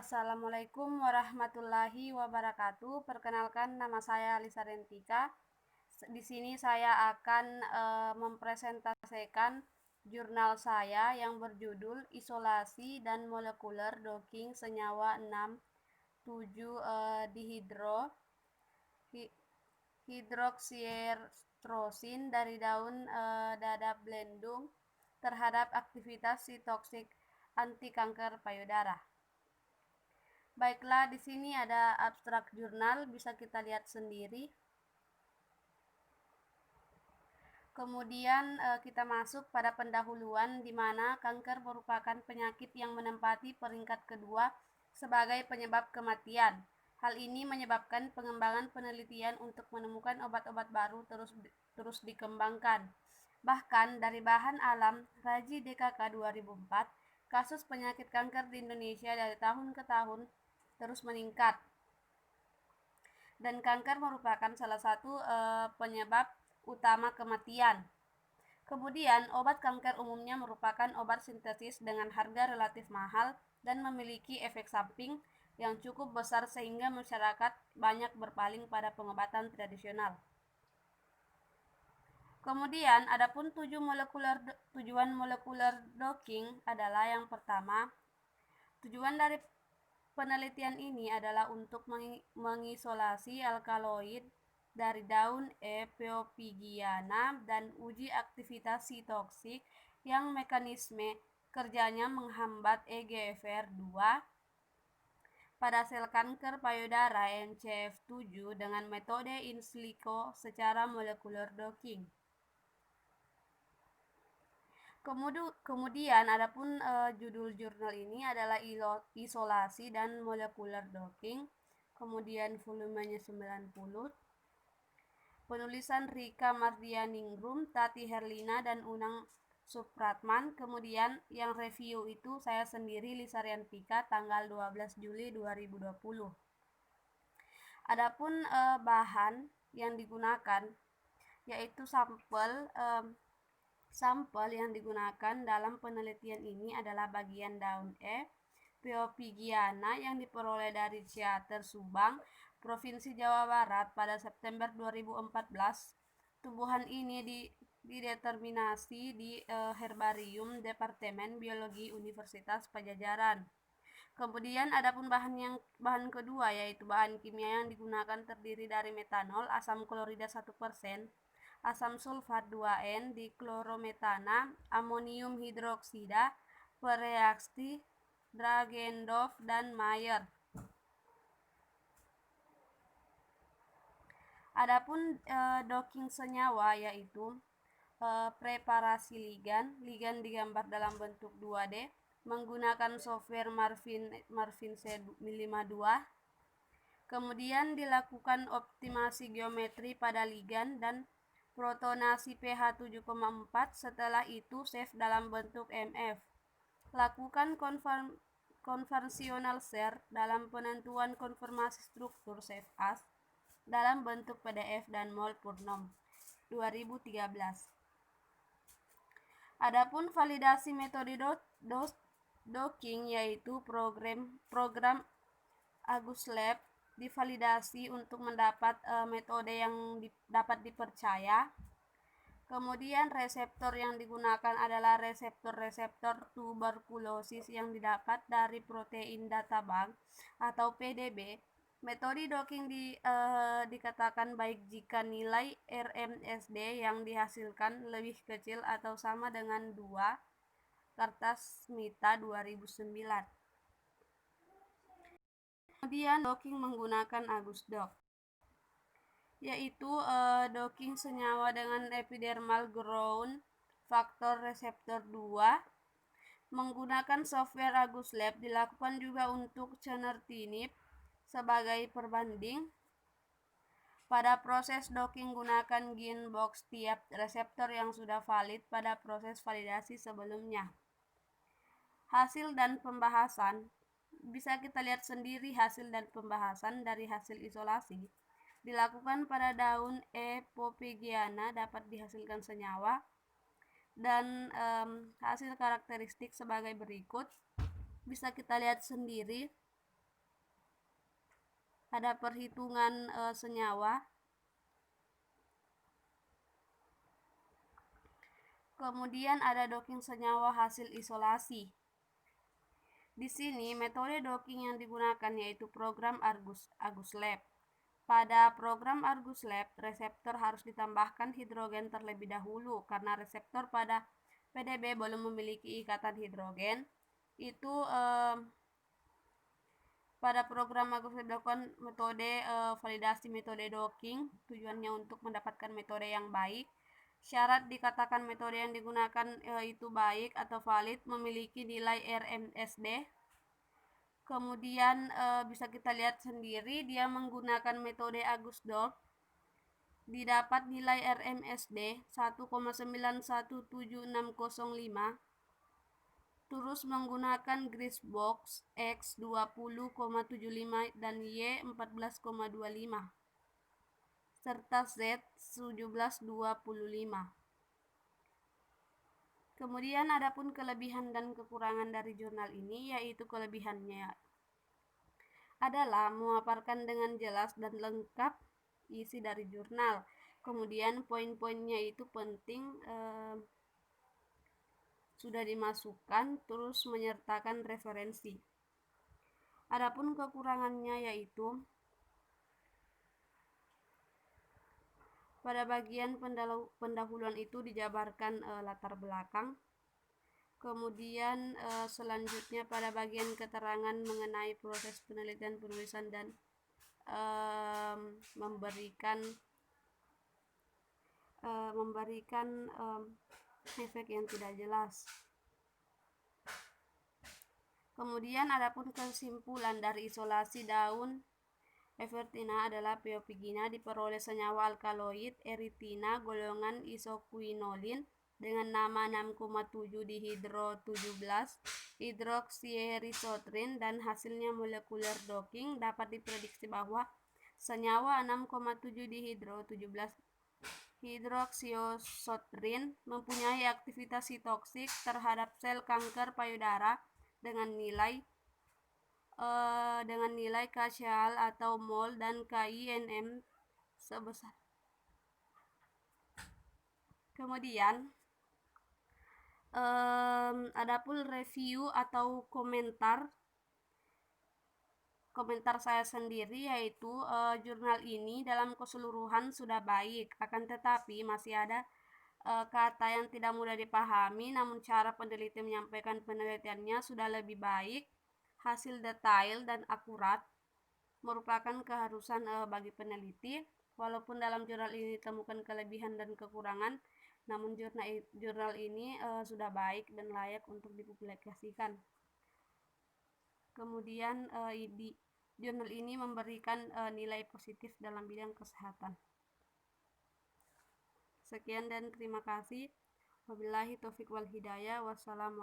Assalamualaikum warahmatullahi wabarakatuh. Perkenalkan, nama saya Lisa Rentika. Di sini saya akan mempresentasikan jurnal saya yang berjudul Isolasi dan Molekuler Docking Senyawa 6,7 dihidroksierstrosin dari daun dadap belendung terhadap aktivitas sitoksik anti kanker payudara. Baiklah, di sini ada abstrak jurnal, bisa kita lihat sendiri. Kemudian kita masuk pada pendahuluan di mana kanker merupakan penyakit yang menempati peringkat kedua sebagai penyebab kematian. Hal ini menyebabkan pengembangan penelitian untuk menemukan obat-obat baru terus dikembangkan. Bahkan dari bahan alam Raji DKK 2004, kasus penyakit kanker di Indonesia dari tahun ke tahun terus meningkat. Dan kanker merupakan salah satu penyebab utama kematian. Kemudian, obat kanker umumnya merupakan obat sintetis dengan harga relatif mahal dan memiliki efek samping yang cukup besar sehingga masyarakat banyak berpaling pada pengobatan tradisional. Kemudian, adapun tujuan molekuler docking adalah yang pertama, tujuan dari penelitian ini adalah untuk mengisolasi alkaloid dari daun Euphorbighiana dan uji aktivitas sitoksik yang mekanisme kerjanya menghambat EGFR2 pada sel kanker payudara NCF7 dengan metode in silico secara molekuler docking. Kemudian adapun judul jurnal ini adalah Isolasi dan Molekuler Docking. Kemudian volumenya 90. Penulisan Rika Mardianingrum, Tati Herlina, dan Unang Supratman. Kemudian yang review itu saya sendiri, Lisa Rentika, tanggal 12 Juli 2020. Adapun bahan yang digunakan yaitu sampel yang digunakan dalam penelitian ini adalah bagian daun Euphorbighiana yang diperoleh dari Ciater Subang, Provinsi Jawa Barat pada September 2014. Tumbuhan ini dideterminasi di Herbarium Departemen Biologi Universitas Padjadjaran. Kemudian adapun bahan kedua yaitu bahan kimia yang digunakan terdiri dari metanol, asam klorida 1%, asam sulfat 2N, diklorometana, amonium hidroksida, bereaksi Dragendorf dan Mayer. Adapun docking senyawa yaitu preparasi ligan digambar dalam bentuk 2D menggunakan software Marvin C52. Kemudian dilakukan optimasi geometri pada ligan dan protonasi pH 7,4. Setelah itu save dalam bentuk MF. Lakukan konvensional share dalam penentuan konfirmasi struktur save as dalam bentuk PDF dan mol Purnom 2013. Adapun validasi metode docking yaitu program AgusLab divalidasi untuk mendapat metode yang dapat dipercaya. Kemudian reseptor yang digunakan adalah reseptor tuberkulosis yang didapat dari protein data bank atau PDB. Metode docking dikatakan baik jika nilai RMSD yang dihasilkan lebih kecil atau sama dengan 2, Kartasmita 2009. Kemudian docking menggunakan AgusDoc yaitu docking senyawa dengan epidermal growth factor reseptor 2 menggunakan software AgusLab. Dilakukan juga untuk Cenertinib sebagai perbanding. Pada proses docking gunakan Genebox tiap reseptor yang sudah valid pada proses validasi sebelumnya. Hasil dan pembahasan bisa kita lihat sendiri hasil dan pembahasan dari hasil isolasi dilakukan pada daun Euphorbighiana dapat dihasilkan senyawa dan hasil karakteristik sebagai berikut. Bisa kita lihat sendiri ada perhitungan senyawa, kemudian ada docking senyawa hasil isolasi. Di sini metode docking yang digunakan yaitu program ArgusLab. Pada program ArgusLab, reseptor harus ditambahkan hidrogen terlebih dahulu karena reseptor pada PDB belum memiliki ikatan hidrogen. Itu pada program ArgusLab dilakukan metode validasi metode docking, tujuannya untuk mendapatkan metode yang baik. Syarat dikatakan metode yang digunakan itu baik atau valid memiliki nilai RMSD. Kemudian bisa kita lihat sendiri dia menggunakan metode ArgusDoc. Didapat nilai RMSD 1,917605. Terus menggunakan Greasebox X 20,75 dan Y 14,25 serta Z 17,25. Kemudian adapun kelebihan dan kekurangan dari jurnal ini, yaitu kelebihannya adalah memaparkan dengan jelas dan lengkap isi dari jurnal. Kemudian poin-poinnya itu penting sudah dimasukkan, terus menyertakan referensi. Adapun kekurangannya yaitu pada bagian pendahuluan itu dijabarkan latar belakang. Kemudian selanjutnya pada bagian keterangan mengenai proses penelitian, penulisan dan memberikan efek yang tidak jelas. Kemudian adapun kesimpulan dari isolasi daun Evertina adalah Pheopigina diperoleh senyawa alkaloid eritina golongan isoquinolin dengan nama 6,7 dihidro 17 hidroksierisotrin dan hasilnya molekuler docking. Dapat diprediksi bahwa senyawa 6,7 dihidro 17 hidroksiosotrin mempunyai aktivitas sitoksik terhadap sel kanker payudara dengan nilai KCal atau mol dan KINM sebesar. Kemudian adapun review atau komentar saya sendiri, yaitu jurnal ini dalam keseluruhan sudah baik, akan tetapi masih ada kata yang tidak mudah dipahami, namun cara peneliti menyampaikan penelitiannya sudah lebih baik. Hasil detail dan akurat merupakan keharusan bagi peneliti. Walaupun dalam jurnal ini ditemukan kelebihan dan kekurangan, namun jurnal ini sudah baik dan layak untuk dipublikasikan. Kemudian jurnal ini memberikan nilai positif dalam bidang kesehatan. Sekian dan terima kasih. Wabillahi taufiq wal hidayah. Wassalamualaikum.